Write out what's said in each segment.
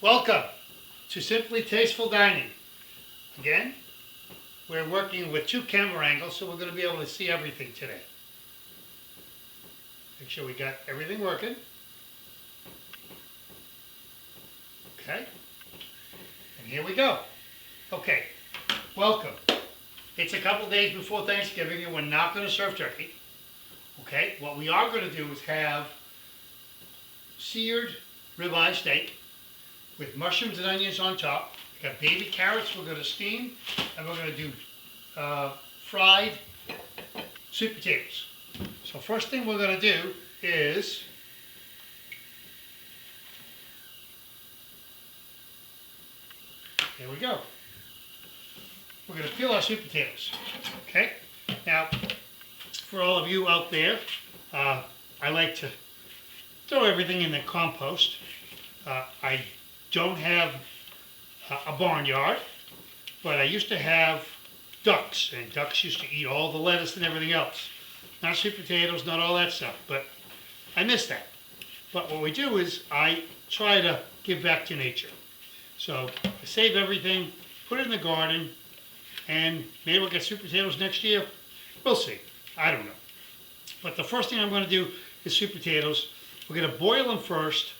Welcome to Simply Tasteful Dining. Again, we're working with 2 camera angles, so we're going to be able to see everything today. Make sure we got everything working. Okay, and here we go. Okay, welcome. It's a couple days before Thanksgiving and we're not going to serve turkey. Okay, what we are going to do is have seared ribeye steak with mushrooms and onions on top. We got baby carrots we're going to steam, and we're going to do fried sweet potatoes. So first thing we're going to do is here we go. We're going to peel our sweet potatoes. Okay. Now, for all of you out there, I like to throw everything in the compost. I don't have a barnyard, but I used to have ducks, and ducks used to eat all the lettuce and everything else. Not sweet potatoes, not all that stuff, but I miss that. But what we do is I try to give back to nature. So I save everything, put it in the garden, and maybe we'll get sweet potatoes next year. We'll see. I don't know. But the first thing I'm going to do is sweet potatoes. We're going to boil them first,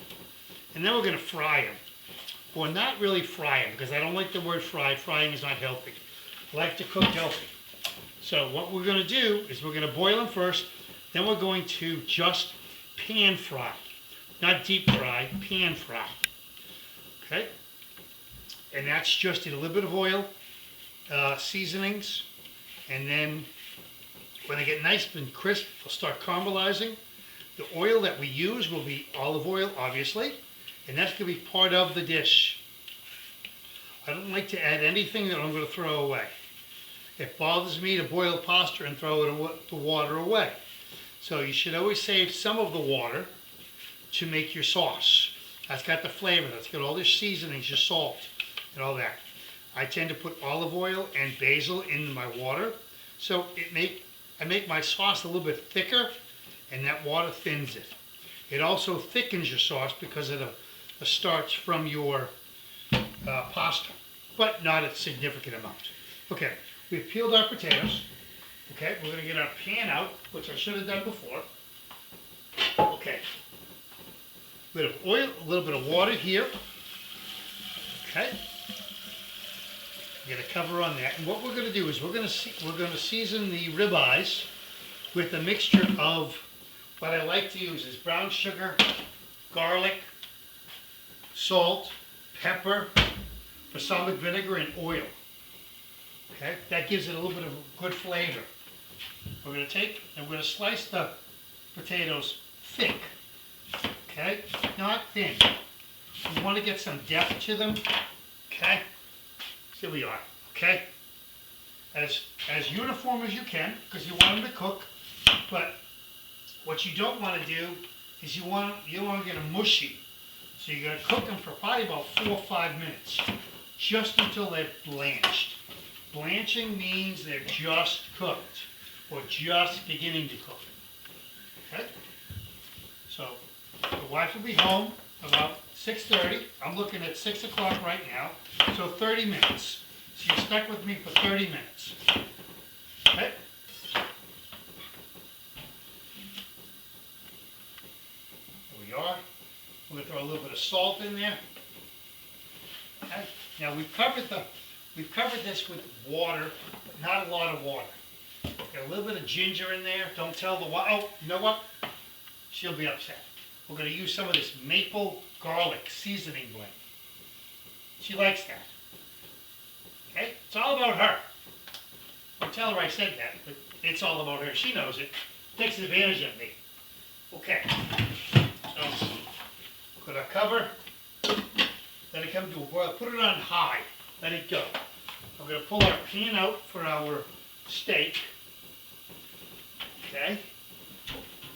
and then we're going to fry them. Or not really fry them, because I don't like the word fry. Frying is not healthy. I like to cook healthy. So what we're going to do is we're going to boil them first, then we're going to just pan fry. Not deep fry, pan fry. Okay? And that's just in a little bit of oil, seasonings, and then when they get nice and crisp, they'll start caramelizing. The oil that we use will be olive oil, obviously, and that's going to be part of the dish. I don't like to add anything that I'm going to throw away. It bothers me to boil pasta and throw the water away. So you should always save some of the water to make your sauce. That's got the flavor, that's got all the seasonings, your salt, and all that. I tend to put olive oil and basil in my water, so I make my sauce a little bit thicker, and that water thins it. It also thickens your sauce because of the starch from your pasta, but not a significant amount. Okay, we've peeled our potatoes. Okay, we're going to get our pan out, which I should have done before. Okay, a bit of oil, a little bit of water here. Okay, get a cover on that. And what we're going to do is we're going to season the ribeyes with a mixture of what I like to use is brown sugar, garlic, salt, pepper, balsamic vinegar, and oil. Okay, that gives it a little bit of a good flavor. We're going to take and we're going to slice the potatoes thick. Okay, not thin. We want to get some depth to them. Okay, here we are. Okay, as uniform as you can, because you want them to cook. But what you don't want to do is you want to get them mushy. So you're going to cook them for probably about 4 or 5 minutes, just until they're blanched. Blanching means they're just cooked, or just beginning to cook. Okay? So the wife will be home about 6:30. I'm looking at 6 o'clock right now, so 30 minutes. So you're stuck with me for 30 minutes. Okay? Here we are. We're going to throw a little bit of salt in there. Okay? Now we've covered this with water, but not a lot of water. Got a little bit of ginger in there. Don't tell the wife. Oh, you know what? She'll be upset. We're going to use some of this maple garlic seasoning blend. She likes that. Okay? It's all about her. Don't tell her I said that, but it's all about her. She knows it. Takes advantage of me. Okay. So, put our cover. Let it come to a boil. Put it on high. Let it go. We're going to pull our pan out for our steak. Okay.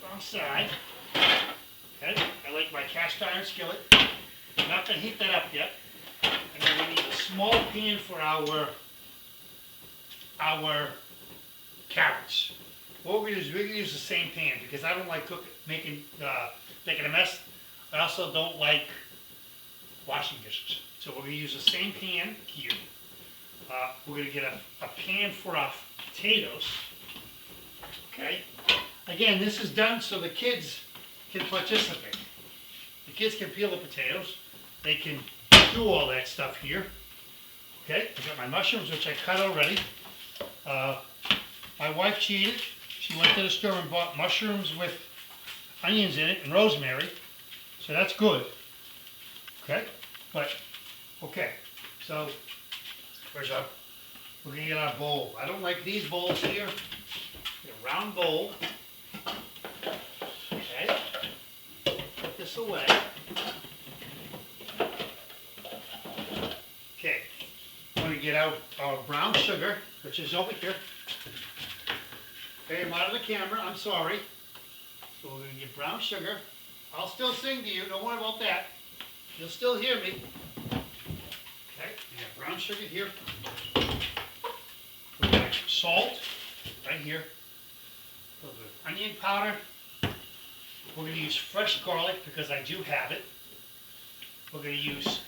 Wrong side. Okay. I like my cast iron skillet. I'm not going to heat that up yet. And then we need a small pan for our carrots. What we're going to do is we're going to use the same pan because I don't like making a mess. I also don't like washing dishes. So we're going to use the same pan here. We're going to get a pan for our potatoes. Okay? Again, this is done so the kids can participate. The kids can peel the potatoes. They can do all that stuff here. Okay? I got my mushrooms, which I cut already. My wife cheated. She went to the store and bought mushrooms with onions in it and rosemary. So that's good. Okay? But, okay. So, we're going to get our bowl. I don't like these bowls here. Get a round bowl. Okay? Put this away. Okay. We're going to get out our brown sugar, which is over here. Okay, I'm out of the camera. I'm sorry. So we're going to get brown sugar. I'll still sing to you. Don't worry about that. You'll still hear me. Okay, we got brown sugar here. We got salt right here. A little bit of onion powder. We're going to use fresh garlic because I do have it. We're going to use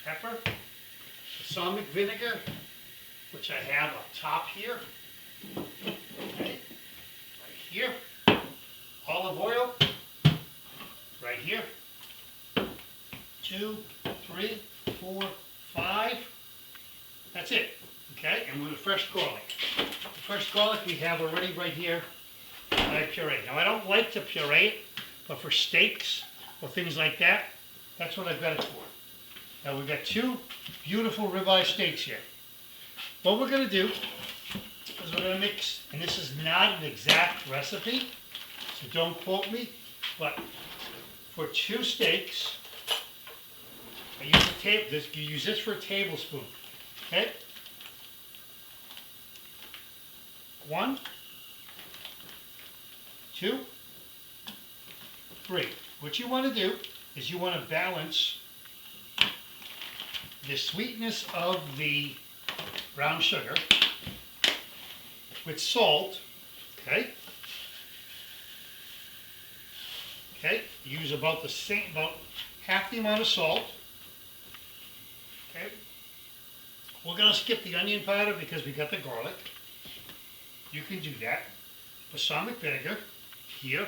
pepper, balsamic vinegar, which I have up top here. Okay, right here. Olive oil, right here. 2, 3, 4, 5. That's it. Okay, and with the fresh garlic. The fresh garlic we have already right here. I puree. Now I don't like to puree it, but for steaks or things like that, that's what I've got it for. Now we've got 2 beautiful ribeye steaks here. What we're going to do is we're going to mix, and this is not an exact recipe, so don't quote me, but for 2 steaks, I use you use this for a tablespoon. Okay? 1, 2, 3. What you want to do is you want to balance the sweetness of the brown sugar with salt. Okay? Okay? Use about half the amount of salt. Okay? We're going to skip the onion powder because we got the garlic. You can do that. Balsamic vinegar here.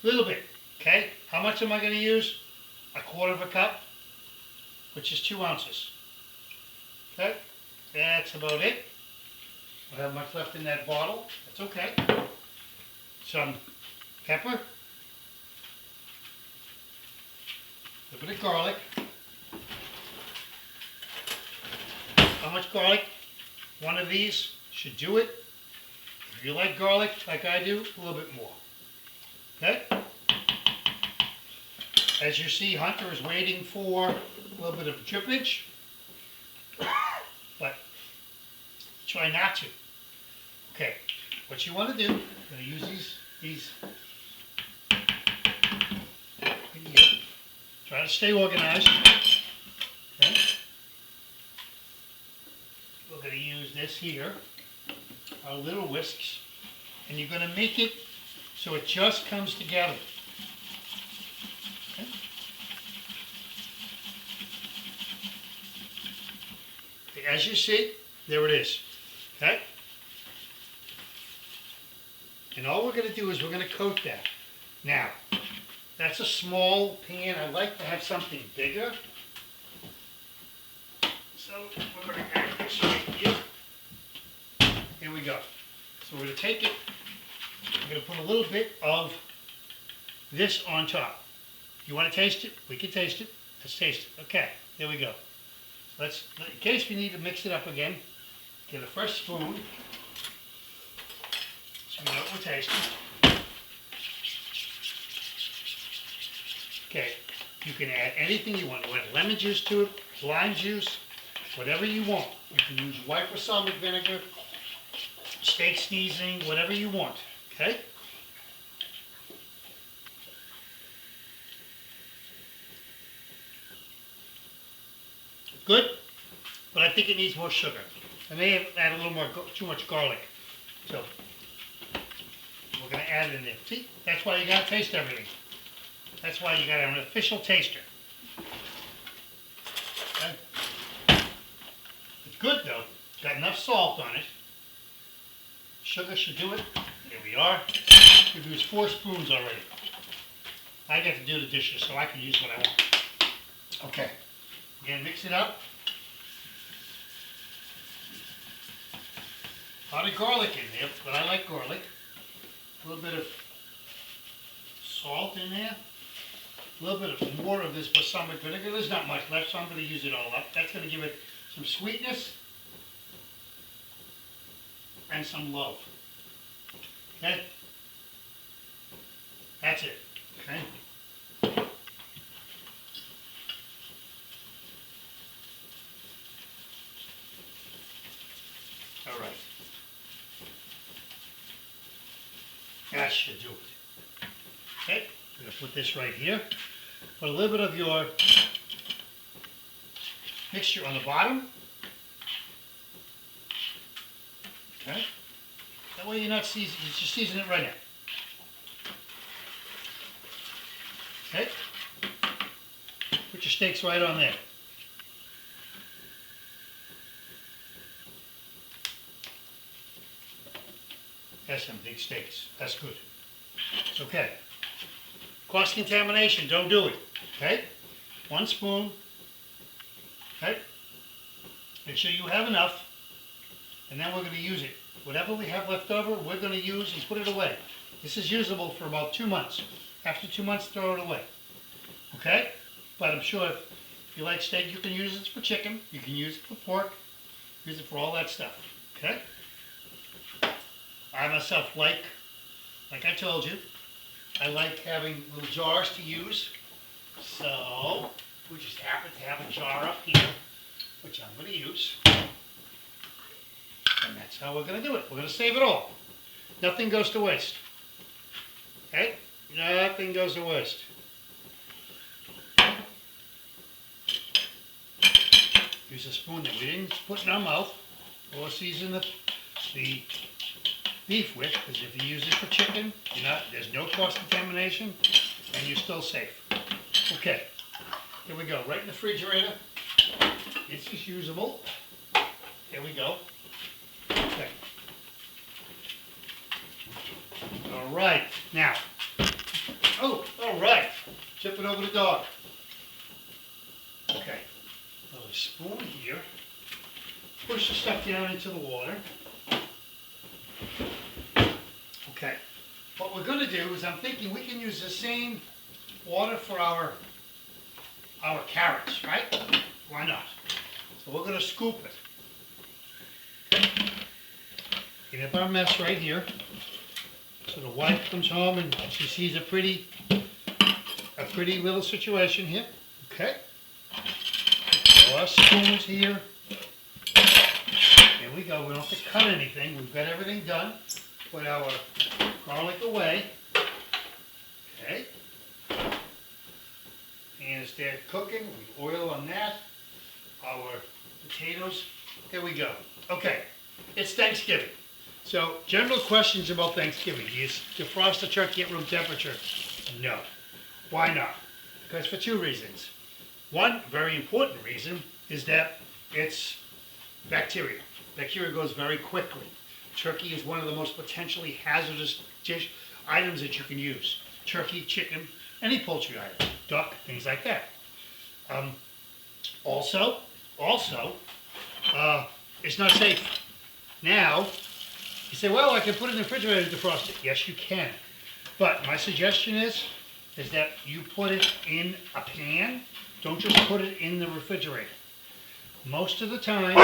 A little bit. Okay? How much am I going to use? 1/4 cup, which is 2 ounces. Okay? That's about it. I don't have much left in that bottle. That's okay. Some pepper. A little bit of garlic. How much garlic? One of these should do it. If you like garlic, like I do, a little bit more. Okay? As you see, Hunter is waiting for a little bit of drippage, but try not to. Okay, what you want to do, I'm going to use these in here. Try to stay organized. Okay. We're going to use this here, our little whisks, and you're going to make it so it just comes together. Okay. As you see, there it is. Okay? And all we're going to do is we're going to coat that. Now, that's a small pan. I like to have something bigger. So we're going to add this right here. Here we go. So we're going to take it. We're going to put a little bit of this on top. You want to taste it? We can taste it. Let's taste it. Okay, there we go. Let's, in case we need to mix it up again, get a fresh spoon. So we know what we're tasting. Okay, you can add anything you want. You want lemon juice to it, lime juice, whatever you want. You can use white balsamic vinegar, steak seasoning, whatever you want. Okay? Good, but I think it needs more sugar. I may have added a little more, too much garlic. So, we're going to add it in there. See, that's why you got to taste everything. That's why you got an official taster. good though. Got enough salt on it. Sugar should do it. There we are. We've used 4 spoons already. I get to do the dishes, so I can use what I want. Okay. Again, mix it up. A lot of garlic in there, but I like garlic. A little bit of salt in there. A little bit of more of this balsamic vinegar. There's not much left, so I'm going to use it all up. That's going to give it some sweetness and some love. Okay? That's it. Okay? All right. That should do it. Okay? I'm going to put this right here. Put a little bit of your mixture on the bottom. Okay? That way you're not seasoning, you're just seasoning it right now. Okay? Put your steaks right on there. That's some big steaks. That's good. Okay. Cross contamination, don't do it. Okay? 1 spoon. Okay? Make sure you have enough. And then we're going to use it. Whatever we have left over, we're going to use and put it away. This is usable for about 2 months. After 2 months, throw it away. Okay? But I'm sure if you like steak, you can use it for chicken. You can use it for pork. Use it for all that stuff. Okay? I myself like I told you, I like having little jars to use. So, we just happen to have a jar up here, which I'm going to use. And that's how we're going to do it. We're going to save it all. Nothing goes to waste. Okay? Nothing goes to waste. Use a spoon that we didn't put in our mouth or season the beef with, because if you use it for chicken, there's no cross-contamination, and you're still safe. Okay, here we go. Right in the refrigerator. This is usable. Here we go. Okay. All right, now. Oh, all right. Tip it over the dog. Okay. A spoon here. Push the stuff down into the water. Okay. What we're going to do is I'm thinking we can use the same water for our carrots, right? Why not? So we're going to scoop it. Okay. Clean up our mess right here. So the wife comes home and she sees a pretty little situation here. Okay. So our spoons here. There we go. We don't have to cut anything. We've got everything done. Put our garlic away. Okay. And as they're cooking, we oil on that. Our potatoes. There we go. Okay. It's Thanksgiving. So, general questions about Thanksgiving. Do you defrost the turkey at room temperature? No. Why not? Because for 2 reasons. One very important reason is that it's bacteria. Bacteria goes very quickly. Turkey is one of the most potentially hazardous items that you can use. Turkey, chicken, any poultry item, duck, things like that. Also, it's not safe. Now, you say, well, I can put it in the refrigerator to defrost it. Yes, you can. But my suggestion is that you put it in a pan. Don't just put it in the refrigerator. Most of the time,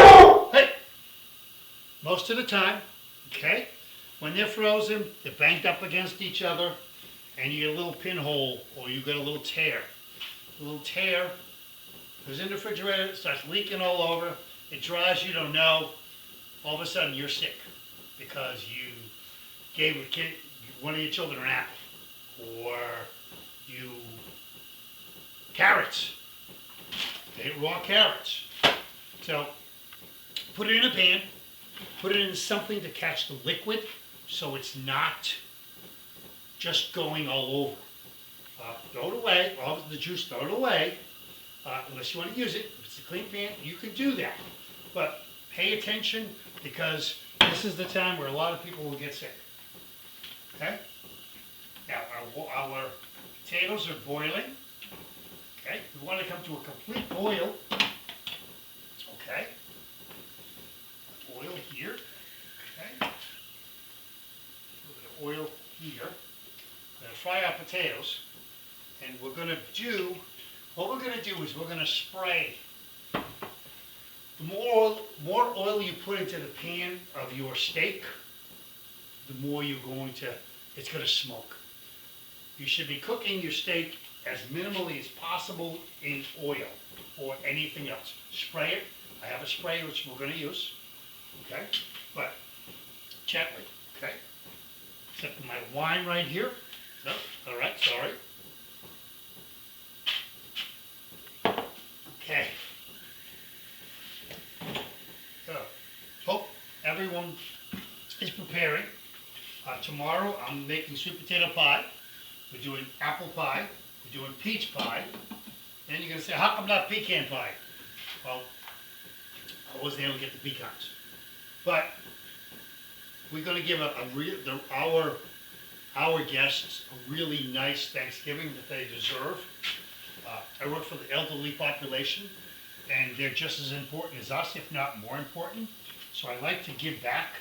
okay, when they're frozen, they're banked up against each other, and you get a little pinhole, or you get a little tear. A little tear goes in the refrigerator, it starts leaking all over, it dries, you don't know, all of a sudden you're sick because you gave one of your children an apple, or you carrots. They ate raw carrots. So put it in a pan, put it in something to catch the liquid so it's not just going all over. Throw it away, all the juice, throw it away, unless you want to use it. If it's a clean pan, you can do that. But pay attention because this is the time where a lot of people will get sick. Okay? Now, our potatoes are boiling. Okay? We want to come to a complete boil. Okay? Oil here. Okay? A little bit of oil here. We're going to fry our potatoes. And we're going to do, what we're going to do is we're going to spray. The more oil you put into the pan of your steak, the more you're going to, it's going to smoke. You should be cooking your steak as minimally as possible in oil or anything else. Spray it. I have a spray which we're going to use. Okay? But gently. Okay? Set my wine right here. No, all right, sorry. Okay. So, hope everyone is preparing. Tomorrow I'm making sweet potato pie. We're doing apple pie. We're doing peach pie. Then you're going to say, how come not pecan pie? Well, I wasn't able to get the pecans. But we're going to give our guests a really nice Thanksgiving that they deserve. I work for the elderly population, and they're just as important as us, if not more important. So I like to give back.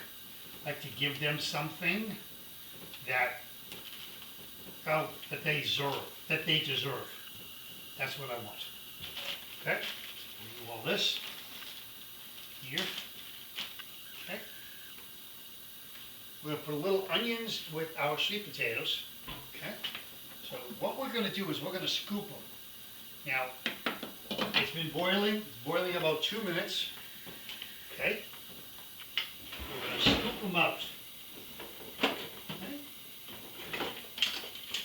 I like to give them something that they deserve. That's what I want. Okay? We'll do all this here. Okay? We're going to put a little onions with our sweet potatoes. Okay? So what we're going to do is we're going to scoop them. Now, it's been boiling. It's boiling about 2 minutes. Okay? We're going to scoop them out. Okay?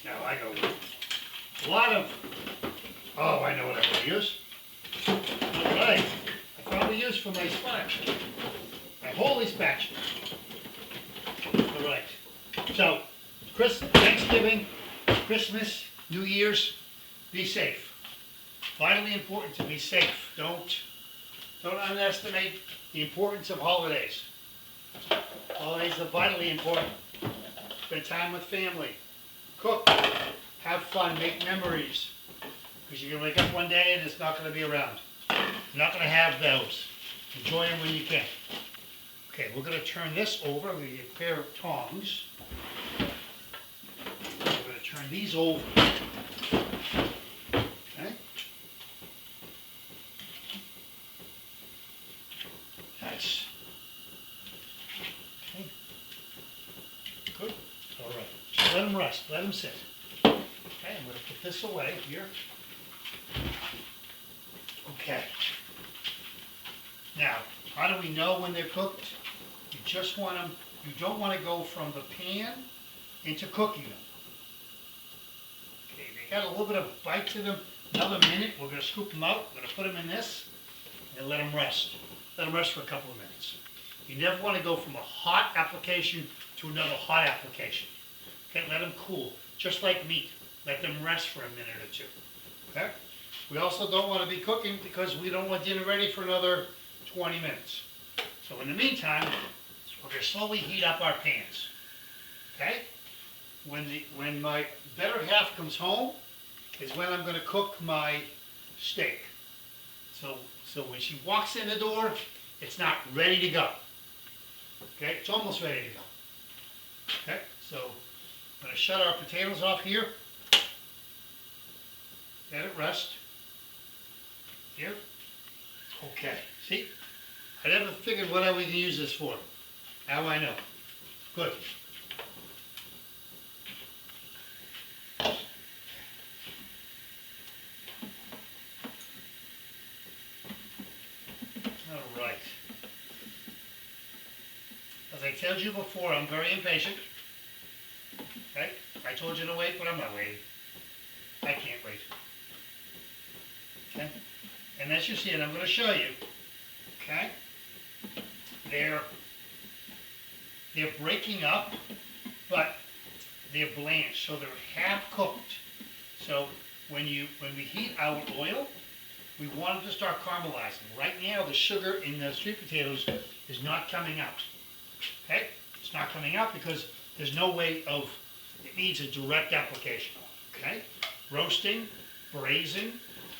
Now, I go a lot of, oh, I know what I'm going to use. All right. I probably use for my spatula. My holy spatula. All right. So, Thanksgiving, Christmas, New Year's, be safe. Vitally important to be safe. Don't underestimate the importance of holidays. Holidays are vitally important. Spend time with family. Cook. Have fun. Make memories. Because you're going to wake up one day and it's not going to be around. You're not going to have those. Enjoy them when you can. Okay, we're going to turn this over. We're going to get a pair of tongs. We're going to turn these over. Okay. Nice. Okay. Good. All right. So let them rest. Let them sit. Okay, I'm going to put this away here. Okay. Now, how do we know when they're cooked? You just want them, you don't want to go from the pan into cooking them. Okay, they got a little bit of bite to them. Another minute, we're going to scoop them out. We're going to put them in this and let them rest. Let them rest for a couple of minutes. You never want to go from a hot application to another hot application. Okay, let them cool. Just like meat. Let them rest for a minute or two. Okay? We also don't want to be cooking because we don't want dinner ready for another 20 minutes. So in the meantime, we're going to slowly heat up our pans. Okay? When my better half comes home is when I'm going to cook my steak. So when she walks in the door, it's not ready to go. Okay? It's almost ready to go. Okay? So I'm going to shut our potatoes off here. Let it rest. Here. Okay. See? I never figured what I would use this for. Now I know. Good. All right. As I told you before, I'm very impatient. Okay? I told you to wait, but I'm not waiting. I can't wait. Okay? And as you see it, I'm going to show you. Okay? They're breaking up, but they're blanched, so they're half cooked. So when we heat our oil, we want them to start caramelizing. Right now, the sugar in the sweet potatoes is not coming out. Okay? It's not coming out because there's no way of, it needs a direct application. Okay? Roasting, braising,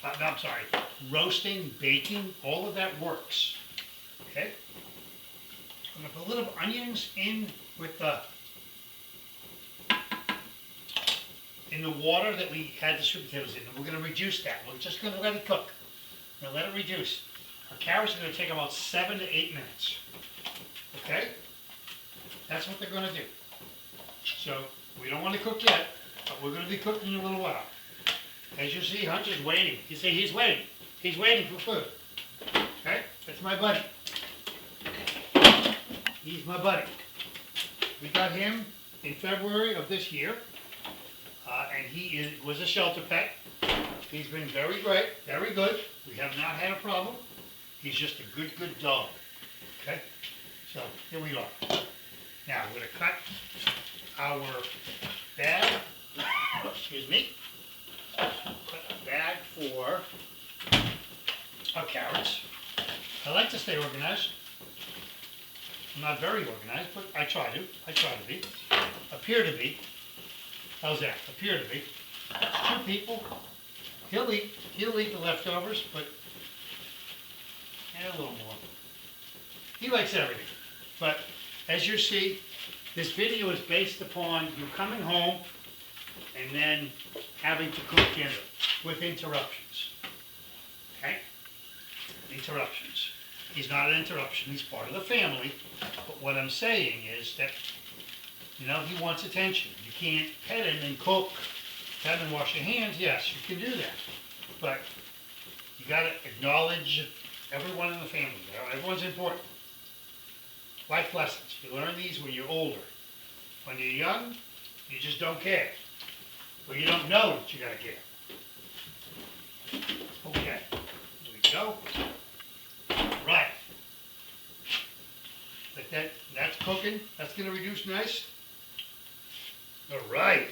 no, I'm sorry, roasting, baking, all of that works. Okay? I'm going to put a little onions in with in the water that we had the sweet potatoes in. And we're going to reduce that. We're just going to let it cook. We're going to let it reduce. Our carrots are going to take about 7 to 8 minutes. Okay? That's what they're going to do. So, we don't want to cook yet, but we're going to be cooking in a little while. As you see, Hunter's waiting. You see, he's waiting. He's waiting for food. Okay? That's my buddy. He's my buddy. We got him in February of this year, and he was a shelter pet. He's been very great, very good. We have not had a problem. He's just a good, good dog. Okay? So, here we are. Now, we're going to cut our bag. Excuse me. Cut a bag for our carrots. I like to stay organized. I'm not very organized, but I try to. I try to be. Appear to be. How's that? Appear to be. 2 people. He'll eat the leftovers, but a little more. He likes everything. But as you see, this video is based upon you coming home and then having to cook dinner with interruptions. Okay? Interruptions. He's not an interruption, he's part of the family. But what I'm saying is that, you know, he wants attention. You can't pet him and cook, pet him and wash your hands. Yes, you can do that. But you got to acknowledge everyone in the family. Everyone's important. Life lessons. You learn these when you're older. When you're young, you just don't care. Or you don't know that you got to care. Okay, here we go. Right. Like that's cooking. That's going to reduce nice. All right.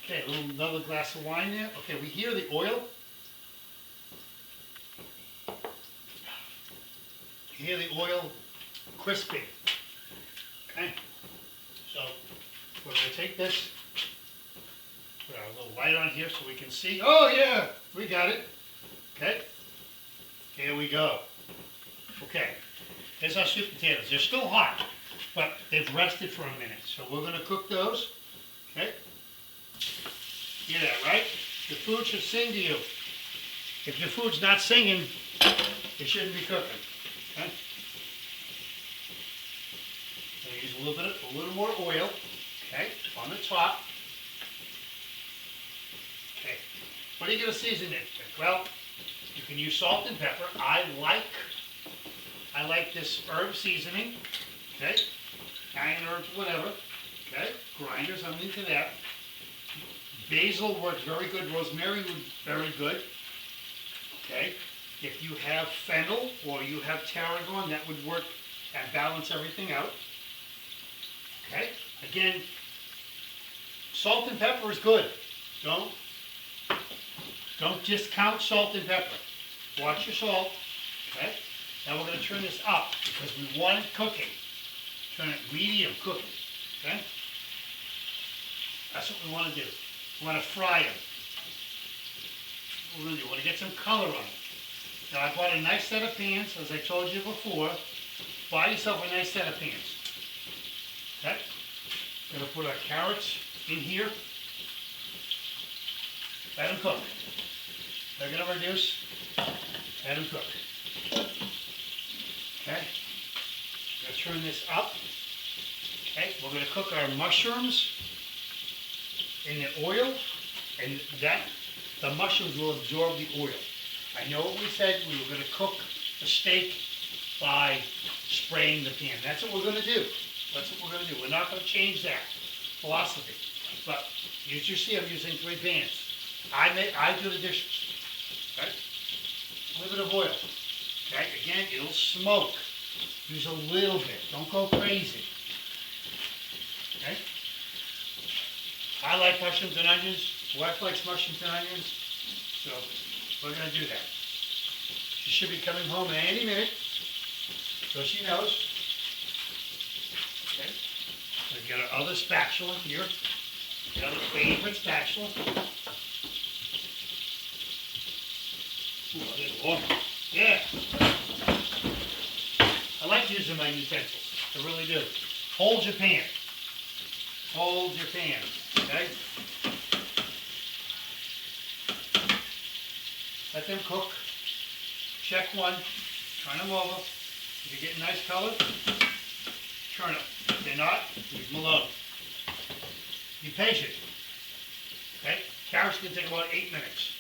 Okay, another glass of wine there. Okay, we hear the oil. You hear the oil crisping. Okay, so we're going to take this, put our little light on here so we can see. Oh yeah, we got it. Okay, here we go. Okay, here's our sweet potatoes. They're still hot, but they've rested for a minute. So we're going to cook those. Okay, hear that, right? Your food should sing to you. If your food's not singing, it shouldn't be cooking. Okay. I'm going to use a little more oil, okay, on the top. Okay, what are you going to season it with? Well, you can use salt and pepper. I like this herb seasoning, okay, cayenne herbs, whatever, okay, grinders, I'm into that. Basil works very good, rosemary would be very good, okay. If you have fennel or you have tarragon, that would work and balance everything out. Okay? Again, salt and pepper is good. Don't discount salt and pepper. Watch your salt. Okay? Now we're going to turn this up because we want it cooking. Turn it medium cooking. Okay? That's what we want to do. We want to fry them. What we're going to do, we want to get some color on it. Now I bought a nice set of pans, as I told you before. Buy yourself a nice set of pans. Okay? We're going to put our carrots in here. Let them cook. They're going to reduce. Let them cook. Okay? We're going to turn this up. Okay? We're going to cook our mushrooms in the oil, and the mushrooms will absorb the oil. I know what we said, we were going to cook the steak by spraying the pan. That's what we're going to do. That's what we're going to do. We're not going to change that philosophy. But as you see, I'm using 3 pans. I do the dishes. Okay? A little bit of oil. Okay? Again, it'll smoke. Use a little bit. Don't go crazy. Okay? I like mushrooms and onions wife likes mushrooms and onions, so we're going to do that. She should be coming home any minute, so she knows. Okay. We've got our other spatula here, the other favorite spatula. Ooh, a little warm. Yeah. I like using my utensils. I really do. Hold your pan. Hold your pan. Okay? Let them cook. Check one. Turn them over. If you get a nice color, turn them. If they're not, leave them alone. Be patient. Okay? Carrots can take about 8 minutes.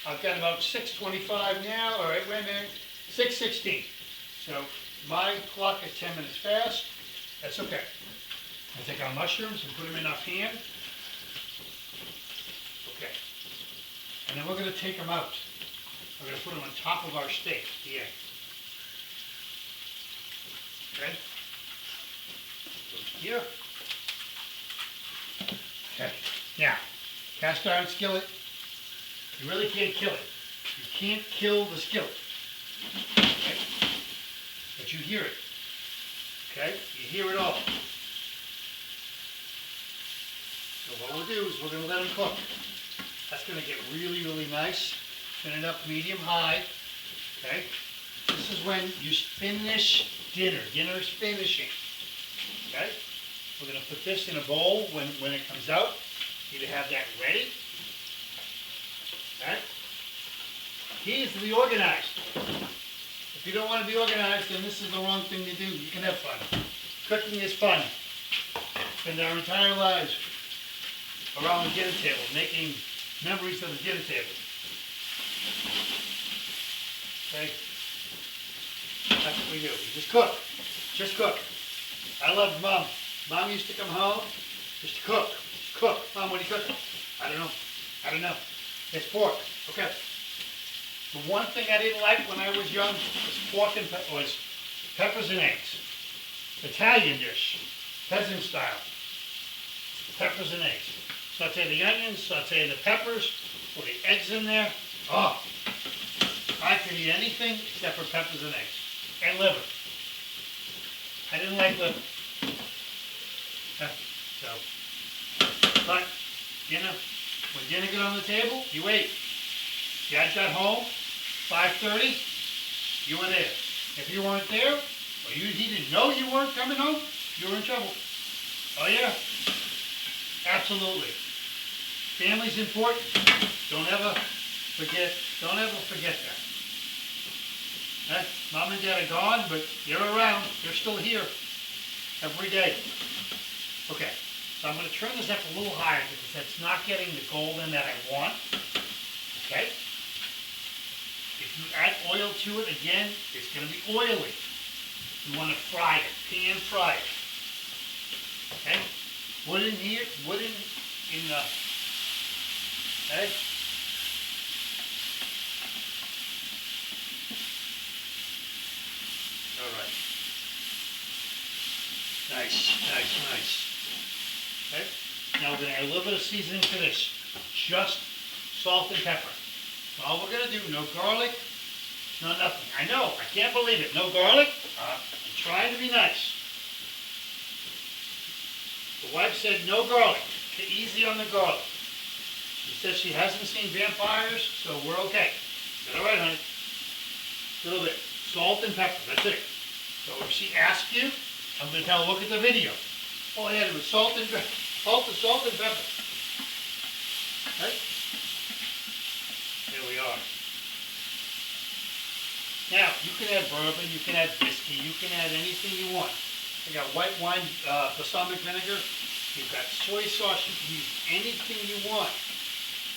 I've got about 6:25 now. All right, wait a minute. 6:16. So my clock is 10 minutes fast. That's okay. I take our mushrooms and put them in our pan. Okay. And then we're going to take them out. We're going to put them on top of our steak at the end. Okay? Go here. Okay. Now, cast iron skillet. You really can't kill it. You can't kill the skillet. Okay? But you hear it. Okay? You hear it all. So what we'll do is we're going to let them cook. That's going to get really, really nice. Spin it up medium-high. Okay? This is when you finish dinner. Dinner is finishing. Okay? We're going to put this in a bowl when it comes out. You to have that ready. Okay? Key is to be organized. If you don't want to be organized, then this is the wrong thing to do. You can have fun. Cooking is fun. Spend our entire lives around the dinner table, making memories of the dinner table. Okay? That's what we do. We just cook. Just cook. I love Mom. Mom used to come home just to cook. Just cook. Mom, what are you cooking? I don't know. I don't know. It's pork. Okay. The one thing I didn't like when I was young was peppers and eggs. Italian dish. Peasant style. Peppers and eggs. Saute the onions, saute the peppers, put the eggs in there. Oh, I could eat anything except for peppers and eggs. And liver. I didn't like liver. But, when dinner got on the table, you ate. Dad got home, 5:30, you were there. If you weren't there, or he didn't know you weren't coming home, you were in trouble. Oh yeah, absolutely. Family's important. Don't ever forget that. Mom and Dad are gone, but they're around. They're still here every day. Okay, so I'm going to turn this up a little higher because that's not getting the golden that I want. Okay? If you add oil to it again, it's going to be oily. You want to fry it, pan fry it. Okay? Wood in here, wood in the, okay? All right. Nice. Okay? Now we're going to add a little bit of seasoning to this. Just salt and pepper. That's all we're going to do. No garlic, no nothing. I know, I can't believe it. No garlic. I'm trying to be nice. The wife said no garlic. Easy on the garlic. She says she hasn't seen vampires, so we're okay. Is that all right, honey? A little bit. Salt and pepper. That's it. So if she asks you, I'm going to tell her, look at the video. All I had was salt and pepper. Salt and pepper. Right? There we are. Now, you can add bourbon, you can add whiskey, you can add anything you want. I got white wine, balsamic vinegar. You've got soy sauce. You can use anything you want.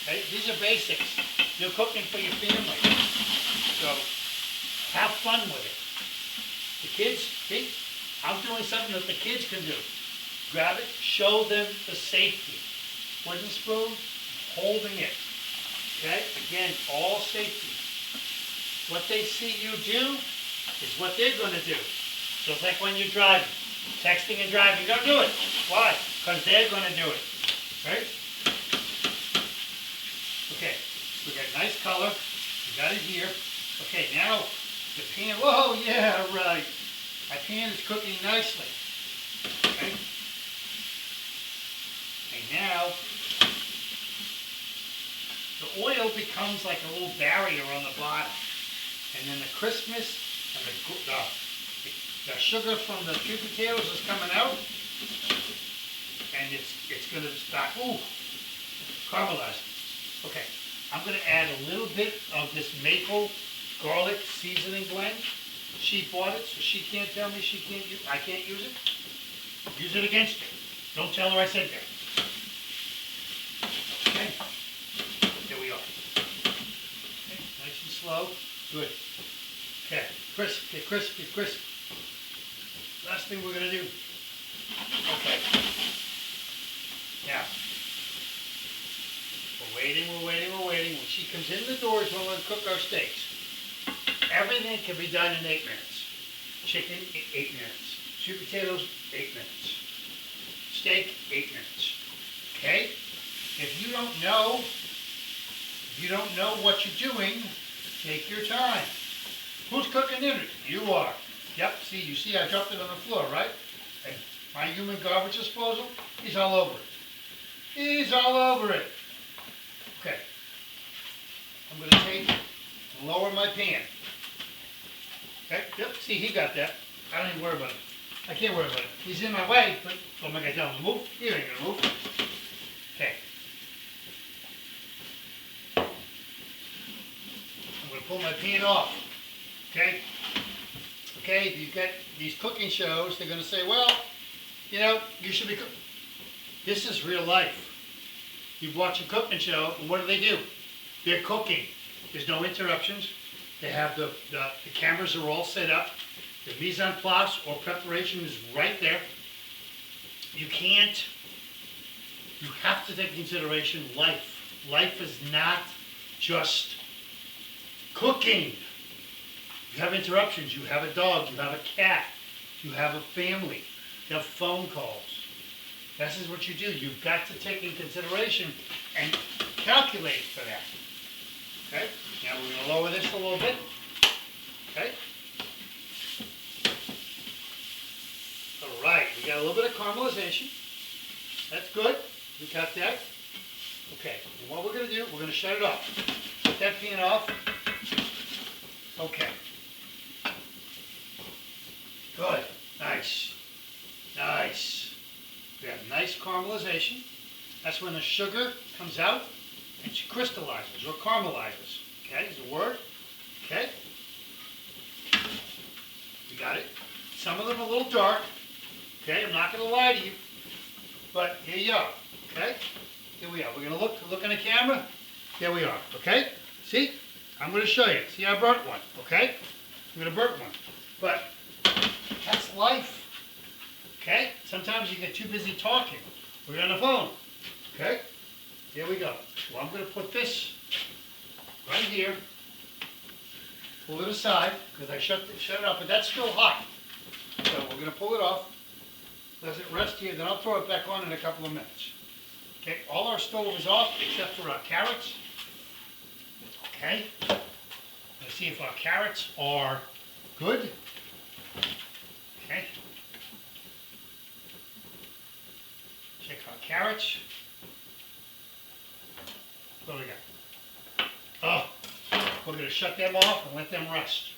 Okay? These are basics. You're cooking for your family. So, have fun with it. The kids, see, I'm doing something that the kids can do. Grab it, show them the safety. Wooden spoon, holding it. Okay? Again, all safety. What they see you do is what they're going to do. So it's like when you're driving. Texting and driving, don't do it. Why? Because they're going to do it. Right? We got nice color. We got it here. Okay, now the pan, whoa, yeah, right. My pan is cooking nicely. Okay. And now the oil becomes like a little barrier on the bottom. And then the crispness and the sugar from the sweet potatoes is coming out. And it's going to start, ooh, caramelized. Okay, I'm going to add a little bit of this maple garlic seasoning blend. She bought it, so she can't tell me I can't use it. Use it against her. Don't tell her I said that. Okay, there we are. Okay, nice and slow. Good. Okay, crisp, get crisp, get crisp. Last thing we're going to do. Okay. Now, we're waiting. When she comes in the door is when we're going to cook our steaks. Everything can be done in 8 minutes. Chicken, 8 minutes. Sweet potatoes, 8 minutes. Steak, 8 minutes. Okay? If you don't know what you're doing, take your time. Who's cooking dinner? You are. Yep, you see I dropped it on the floor, right? And my human garbage disposal, he's all over it. He's all over it. Okay. I'm going to take and lower my pan. Okay, yep, see, he got that. I don't even worry about it. I can't worry about it. He's in my way, but what am I going to tell him to move? He ain't going to move. Okay. I'm going to pull my pan off. Okay? Okay, if you've got these cooking shows, they're going to say, well, you know, you should be cooking. This is real life. You watch a cooking show, and what do? They're cooking. There's no interruptions. They have the cameras are all set up. The mise en place or preparation is right there. You have to take into consideration life. Life is not just cooking. You have interruptions. You have a dog. You have a cat. You have a family. You have phone calls. This is what you do. You've got to take into consideration and calculate for that. Okay? Now we're going to lower this a little bit. Okay? All right. We got a little bit of caramelization. That's good. We got that. Okay. And what we're going to do, we're going to shut it off. Put that pan off. Okay. Good. Nice. Nice. We have nice caramelization. That's when the sugar comes out and she crystallizes or caramelizes. Okay, is the word. Okay. We got it. Some of them are a little dark. Okay, I'm not going to lie to you. But here you are. Okay. Here we are. We're going to look in the camera. There we are. Okay. See? I'm going to show you. See, I burnt one. Okay. I'm going to burn one. But that's life. Okay? Sometimes you get too busy talking. We're on the phone. Okay? Here we go. Well, I'm going to put this right here. Pull it aside because I shut it up, but that's still hot. So we're going to pull it off. Let it rest here. Then I'll throw it back on in a couple of minutes. Okay? All our stove is off except for our carrots. Okay? Let's see if our carrots are good. Okay? Check our carrots. What do we got? Oh, we're going to shut them off and let them rest.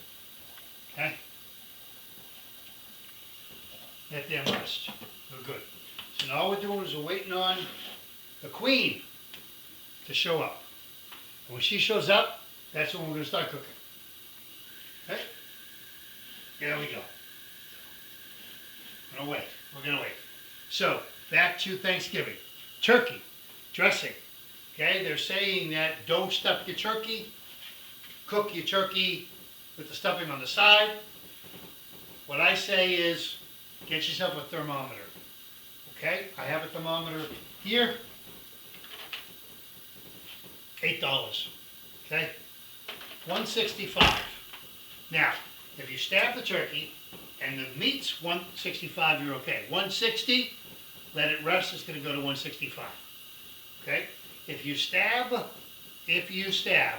Okay? Let them rest. We're good. So now all we're doing is we're waiting on the queen to show up. And when she shows up, that's when we're going to start cooking. Okay? There we go. We're going to wait. We're going to wait. So, back to Thanksgiving. Turkey. Dressing. Okay? They're saying that don't stuff your turkey. Cook your turkey with the stuffing on the side. What I say is, get yourself a thermometer. Okay? I have a thermometer here. $8. Okay? $1.65. Now, if you stab the turkey and the meat's $1.65, you're okay. $1.60, let it rest, it's going to go to $1.65. Okay? If you stab if you stab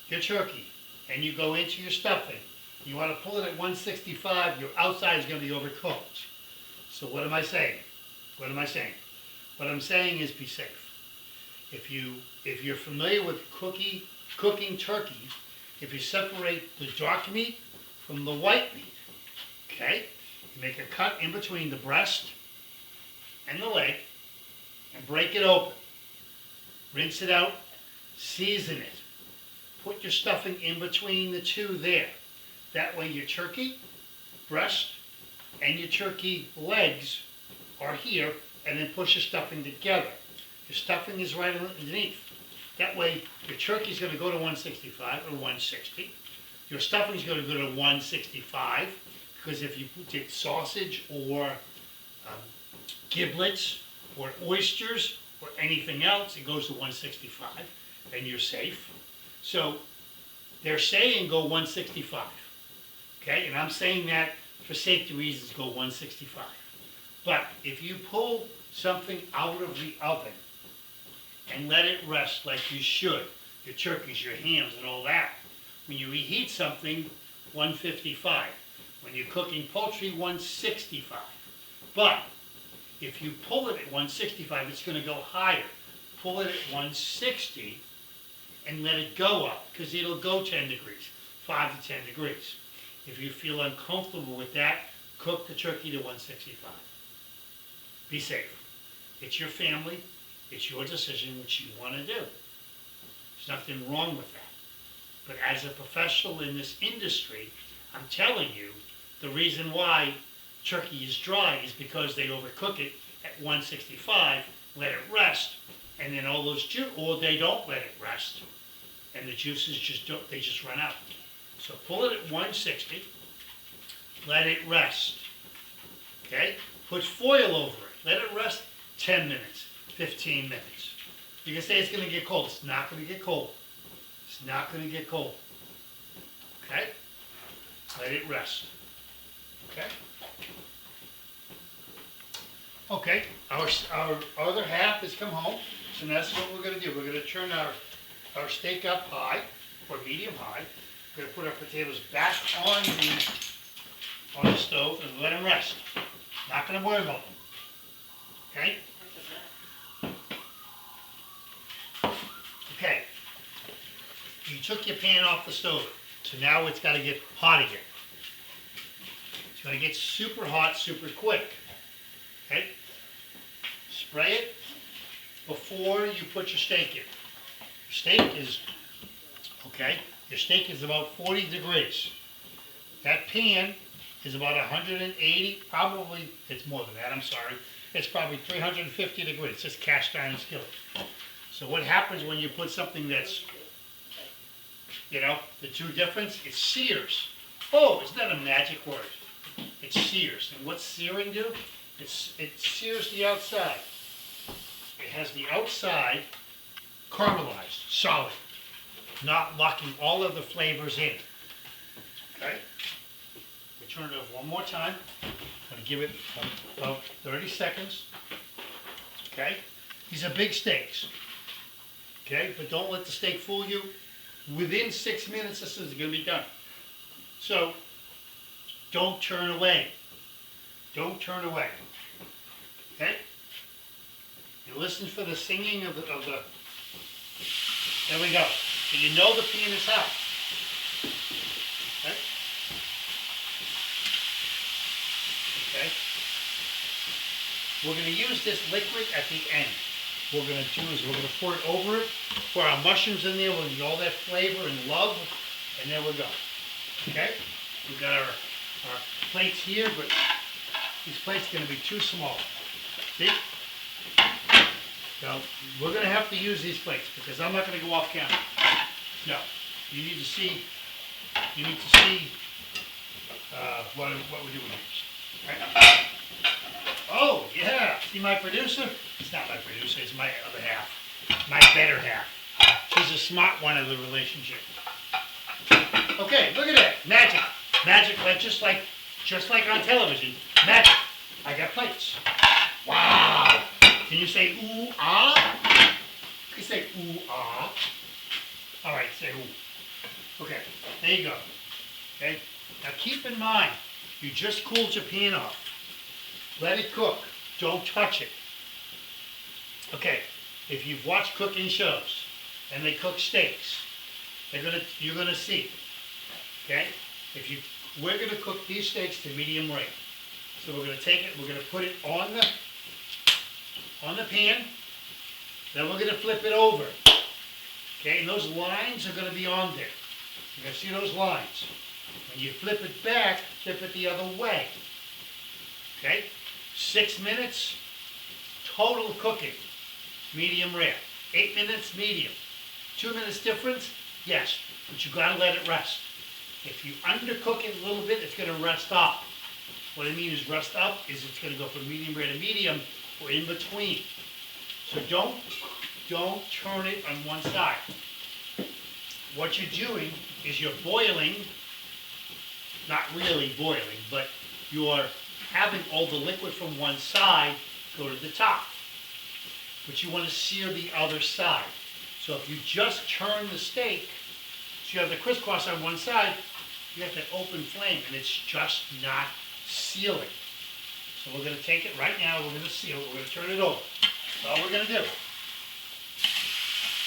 your turkey and you go into your stuffing, you want to pull it at 165, your outside is going to be overcooked. So what am I saying? What am I saying? What I'm saying is be safe. If you're familiar with cooking turkey, if you separate the dark meat from the white meat, okay, you make a cut in between the breast and the leg and break it open. Rinse it out, season it. Put your stuffing in between the two there. That way your turkey breast and your turkey legs are here, and then push your stuffing together. Your stuffing is right underneath. That way your turkey is going to go to 165 or 160. Your stuffing is going to go to 165, because if you did sausage or giblets or oysters or anything else, it goes to 165, and you're safe. So they're saying go 165, okay? And I'm saying that for safety reasons, go 165. But if you pull something out of the oven and let it rest like you should, your turkeys, your hams, and all that, when you reheat something, 155. When you're cooking poultry, 165. But if you pull it at 165, it's going to go higher. Pull it at 160 and let it go up, because it'll go 10 degrees, 5 to 10 degrees. If you feel uncomfortable with that, cook the turkey to 165. Be safe. It's your family. It's your decision what you want to do. There's nothing wrong with that. But as a professional in this industry, I'm telling you, the reason why turkey is dry is because they overcook it at 165, let it rest, and then all those juice, or they don't let it rest, and the juices just run out. So pull it at 160, let it rest, okay? Put foil over it, let it rest 10 minutes, 15 minutes. You can say it's going to get cold. It's not going to get cold. It's not going to get cold, okay? Let it rest, okay? Okay, our other half has come home, so that's what we're going to do. We're going to turn our steak up high, or medium high. We're going to put our potatoes back on the stove and let them rest. Not going to worry about them. Okay? Okay. You took your pan off the stove, so now it's got to get hot again. It's going to get super hot super quick. Okay? Spray it before you put your steak in. Your steak is, okay, your steak is about 40 degrees. That pan is about 180, probably, it's more than that, I'm sorry. It's probably 350 degrees. It's just cast iron skillet. So what happens when you put something that's, you know, the two difference, it sears. Oh, isn't that a magic word? It sears. And what's searing do? It sears the outside. It has the outside caramelized, solid, not locking all of the flavors in. Okay? We turn it over one more time. I'm going to give it about 30 seconds. Okay? These are big steaks. Okay? But don't let the steak fool you. Within 6 minutes, this is going to be done. So, don't turn away. Don't turn away. Okay? You listen for the singing of the. There we go. So you know the pan is hot. Okay? Okay? We're going to use this liquid at the end. What we're going to do is we're going to pour it over it, pour our mushrooms in there, we'll get all that flavor and love, and there we go. Okay? We've got our plates here, but these plates are going to be too small. See? So we're going to have to use these plates because I'm not going to go off camera. No. You need to see what we're doing here. Right? Oh, yeah. See my producer? It's not my producer. It's my other half. My better half. She's a smart one of the relationship. Okay, look at that. Magic. Magic, like just like on television. Magic. I got plates. Wow. Can you say ooh, ah? You can say ooh, ah. All right, say ooh. Okay, there you go. Okay, now keep in mind, you just cooled your pan off. Let it cook. Don't touch it. Okay, if you've watched cooking shows and they cook steaks, you're gonna see. Okay, we're gonna cook these steaks to medium rare. So we're gonna take it, we're gonna put it on the pan, then we're gonna flip it over. Okay, and those lines are gonna be on there. You're gonna see those lines. When you flip it back, flip it the other way. Okay, 6 minutes total cooking, medium rare. 8 minutes medium. 2 minutes difference, yes, but you gotta let it rest. If you undercook it a little bit, it's gonna rest up. What I mean is rest up is it's gonna go from medium rare to medium or in between. So don't turn it on one side. What you're doing is you're boiling, not really boiling, but you're having all the liquid from one side go to the top. But you want to sear the other side. So if you just turn the steak, so you have the crisscross on one side, you have that open flame and it's just not sealing. So we're going to take it right now, we're going to seal it, we're going to turn it over. That's all we're going to do.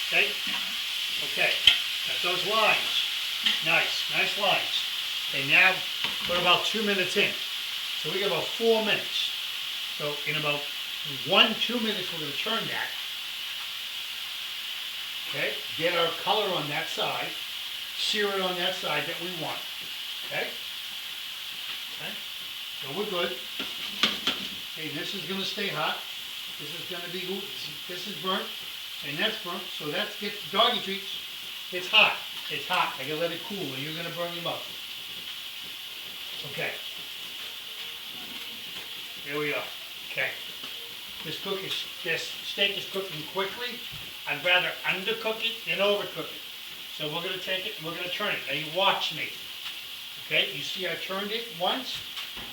Okay? Okay. Got those lines. Nice lines. Okay, now we're about 2 minutes in. So we got about 4 minutes. So in about 1-2 minutes, we're going to turn that. Okay, get our color on that side. Sear it on that side that we want. Okay? Okay, so we're good. Okay, this is going to stay hot. This is going to be, this is burnt, and that's burnt, so that's get doggy treats. It's hot. It's hot. I gotta let it cool, or you're gonna burn your mouth. Okay. Here we are. Okay. This steak is cooking quickly. I'd rather undercook it than overcook it. So we're gonna take it and we're gonna turn it. Now you watch me. Okay, you see I turned it once.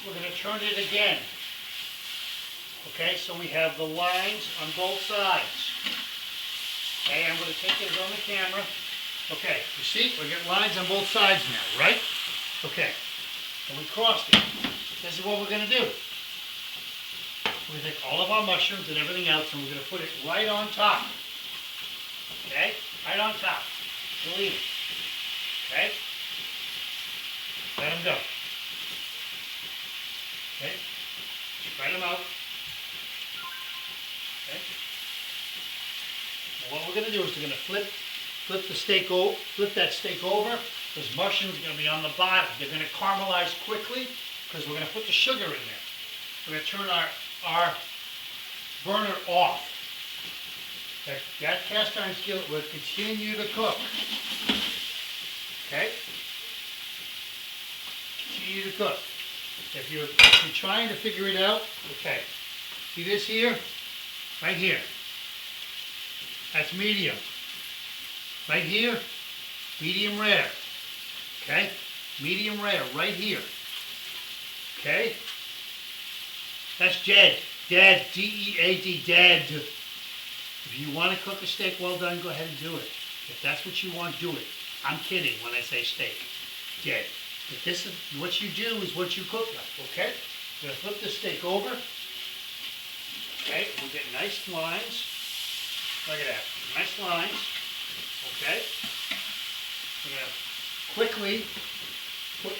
We're gonna turn it again. Okay, so we have the lines on both sides. Okay, I'm gonna take it on the camera. Okay, you see, we get lines on both sides now, right? Okay, and we crossed it. This is what we're going to do. We're going to take all of our mushrooms and everything else and we're going to put it right on top. Okay, right on top. We'll leave it. Okay? Let them go. Okay? Spread them out. Okay? Now what we're going to do is we're going to flip that steak over. Those mushrooms are going to be on the bottom. They're going to caramelize quickly because we're going to put the sugar in there. We're going to turn our burner off. That cast iron skillet will continue to cook. Okay? Continue to cook. If you're trying to figure it out, okay. See this here? Right here. That's medium. Right here, medium rare. Okay? Medium rare, right here. Okay? That's dead. Dead. D-E-A-D. Dead. If you want to cook a steak well done, go ahead and do it. If that's what you want, do it. I'm kidding when I say steak. Dead. But this is what you do is what you cook like, okay? I'm going to flip the steak over. Okay, we'll get nice lines. Look at that. Nice lines. Okay? We're going to quickly put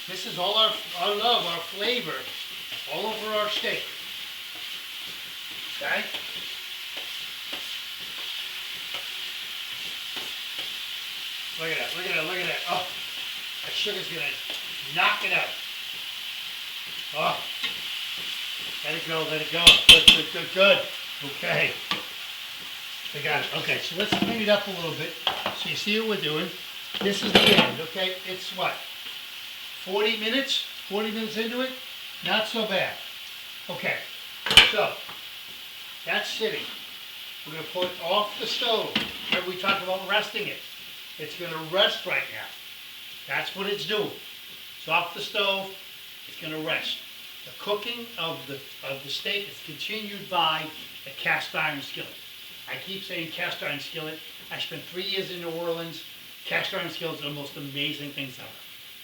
this is all our love, our flavor, all over our steak. Okay? Look at that, look at that, look at that. Oh, that sugar's going to knock it out. Oh, let it go, let it go. Good, good, good, good. Okay. I got it. Okay, so let's clean it up a little bit. So you see what we're doing. This is the end, okay? It's what? 40 minutes? 40 minutes into it? Not so bad. Okay, so that's sitting. We're going to put it off the stove. Remember we talked about resting it. It's going to rest right now. That's what it's doing. It's off the stove. It's going to rest. The cooking of the steak is continued by a cast iron skillet. I keep saying cast iron skillet. I spent 3 years in New Orleans. Cast iron skillets are the most amazing things ever.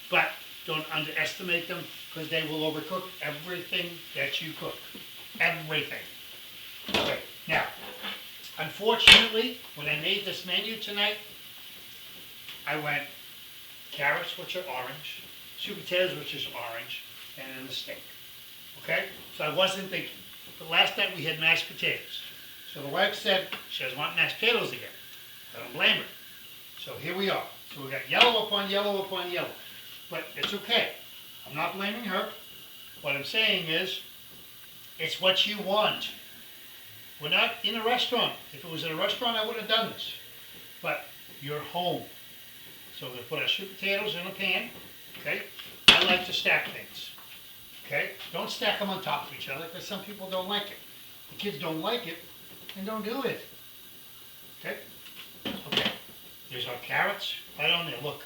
But don't underestimate them because they will overcook everything that you cook. Everything. Okay, now, unfortunately, when I made this menu tonight, I went carrots, which are orange, sweet potatoes, which is orange, and then the steak. Okay? So I wasn't thinking. But last night we had mashed potatoes. So the wife said she doesn't want mashed potatoes again. I don't blame her. So here we are. So we got yellow upon yellow upon yellow. But it's okay. I'm not blaming her. What I'm saying is, it's what you want. We're not in a restaurant. If it was in a restaurant, I would have done this. But you're home. So we're going to put our sweet potatoes in a pan. Okay? I like to stack things. Okay? Don't stack them on top of each other because some people don't like it. The kids don't like it, and don't do it. Okay? Okay. There's our carrots right on there. Look.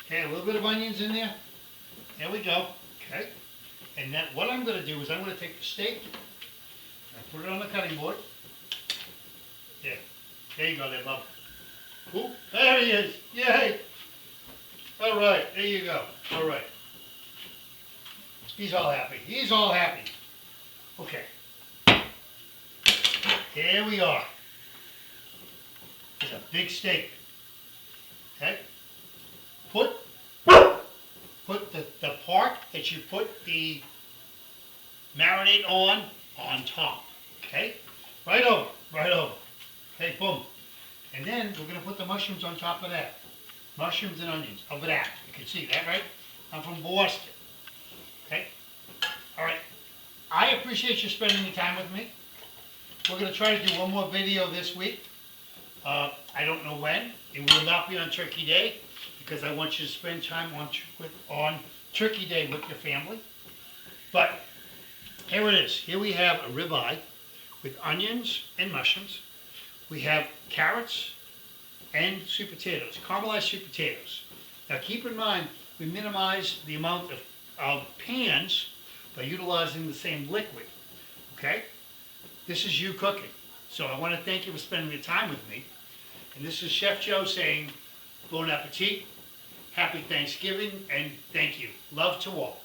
Okay, a little bit of onions in there. There we go. Okay? And then what I'm going to do is I'm going to take the steak and put it on the cutting board. Yeah. There you go there, Bub. Ooh, there he is. Yay! All right, there you go. All right. He's all happy. He's all happy. Okay. Here we are. It's a big steak. Okay? Put the part that you put the marinade on top. Okay? Right over. Right over. Okay, boom. And then we're going to put the mushrooms on top of that. Mushrooms and onions. Over that. You can see that, right? I'm from Boston. Okay? All right. I appreciate you spending the time with me. We're going to try to do one more video this week. I don't know when. It will not be on Turkey Day because I want you to spend time on Turkey Day with your family. But here it is. Here we have a ribeye with onions and mushrooms. We have carrots and sweet potatoes, caramelized sweet potatoes. Now keep in mind, we minimize the amount of pans by utilizing the same liquid, okay? This is you cooking. So I want to thank you for spending your time with me. And this is Chef Joe saying, bon appetit, happy Thanksgiving, and thank you. Love to all.